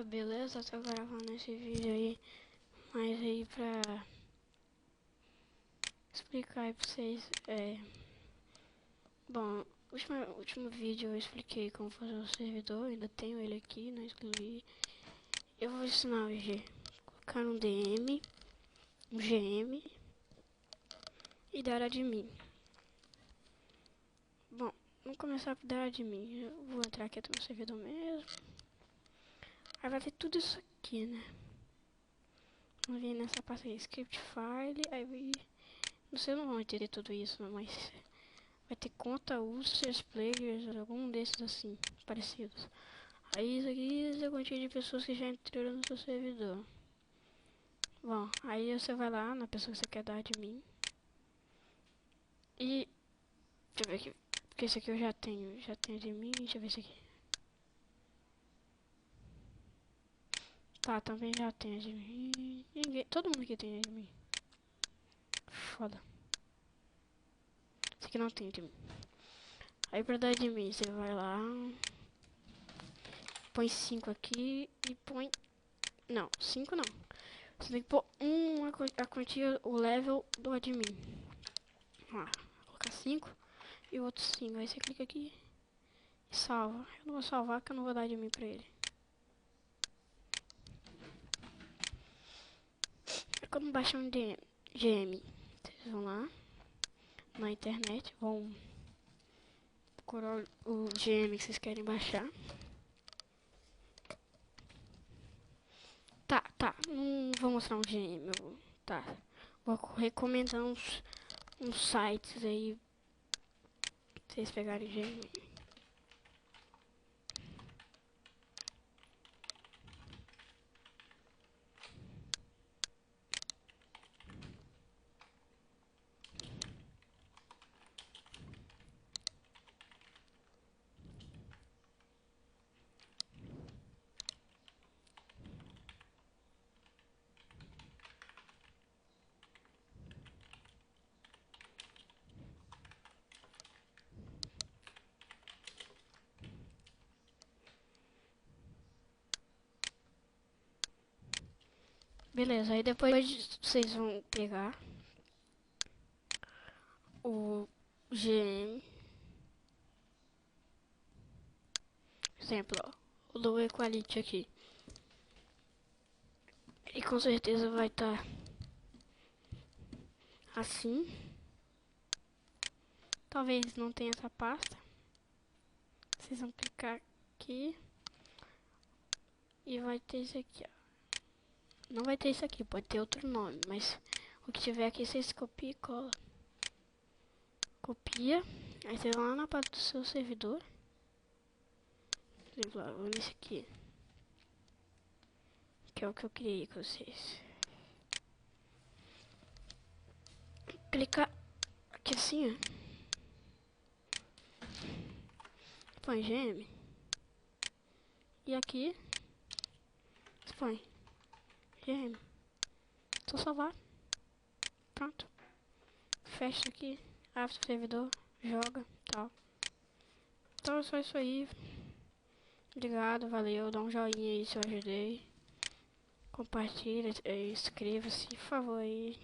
beleza? Tô gravando esse vídeo aí, mas aí pra explicar aí pra vocês, bom, último vídeo eu expliquei como fazer o servidor, ainda tenho ele aqui, não excluí. Eu vou ensinar hoje colocar um DM, um GM e dar admin. Bom, vamos começar por dar admin. Eu vou entrar aqui no meu servidor mesmo. Aí vai ter tudo isso aqui, né? Vamos vir nessa pasta aqui, script file, aí vai... Não sei, eu não vou entender tudo isso, mas vai ter conta, users, players, algum desses assim, parecidos. Aí isso aqui é a quantidade de pessoas que já entraram no seu servidor. Bom, aí você vai lá na pessoa que você quer dar admin. E deixa eu ver aqui, porque esse aqui eu já tenho admin, deixa eu ver esse aqui. Tá, também já tem admin. Todo mundo aqui tem admin. Foda. Esse aqui não tem admin. Aí pra dar admin, você vai lá, põe 5 aqui e põe... Não, 5 não. Você tem que pôr a quantia, o level do admin. Ó, colocar 5 e o outro 5. Aí você clica aqui e salva. Eu não vou salvar porque eu não vou dar admin pra ele. Quando baixar um GM, vocês vão lá na internet, vão procurar o GM que vocês querem baixar. Tá, não vou mostrar um GM, tá. Vou recomendar uns sites aí pra vocês pegarem GM. Beleza, aí depois vocês vão pegar o GM. Exemplo, ó, o low equality aqui. E com certeza vai estar assim. Talvez não tenha essa pasta. Vocês vão clicar aqui. E vai ter isso aqui, ó. Não vai ter isso aqui, pode ter outro nome, mas o que tiver aqui vocês copiam e colam. Copia, aí você vai lá na parte do seu servidor. Por exemplo, vou nesse aqui, que é o que eu criei com vocês. Clicar aqui assim, ó. Põe GM. E aqui, você põe GM. Só salvar. Pronto. Fecha aqui, abre o servidor, joga, tal. Então é só isso aí. Obrigado, valeu, dá um joinha aí se eu ajudei. Compartilha, inscreva-se, por favor aí.